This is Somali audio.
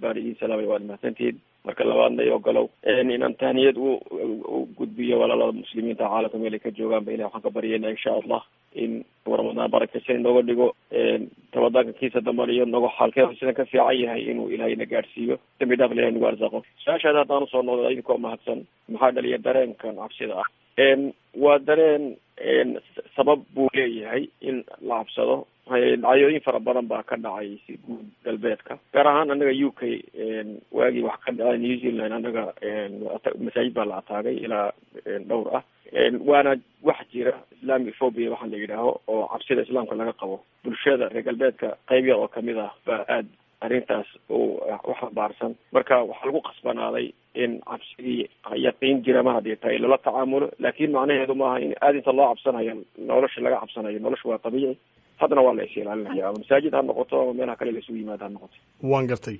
baan idin salaamay, waad mahadsantihiin. marka labaadna iyo galow inaan tahniyad u gudbiyo walaalada muslimiinta caalamka meel ay ka joogaan ba ilahi waxaan ka baryaynaa insha allah in ramadaan barakaysan inooga dhigo ramadaanka kiisa dambana iyo nagu xaalkeedu sidan ka fiican yahay inuu ilaahayna gaadhsiiyo dambi dhaaf ilahay nagu arsaaqo. su-aashaada haddaan usoo noqdo idinkoo mahadsan, maxaa dhaliya dareenkan cabsida ah? waa dareen sabab buu leeyahay in la cabsado. dhacdooyin fara badan baa ka dhacay si guud galbeedka, gaar ahaan anaga UK waagii wax ka dhacay New Zealand, anaga masaajid baa la ataagay ilaa dhowr ah. waana wax jira islamophobia waxaan la yidhaaho oo cabsida islaamka laga qabo. bulshada reer galbeedka qayb yar oo kamid ah baa aad arrintaas u xambaarsan. marka waxaa lagu qasbanaaday in cabsidii yaqiin jirama haddii tahay lala tacaamulo, laakiin macnaheedu maaha in aad inta loo cabsanayo nolosha laga cabsanayo. nolosha waa tabiici, haddana waa la is ilaalinaya. masaajid ha noqoto ama meelaha kale la isugu yimaada ha noqoto. waan gartay.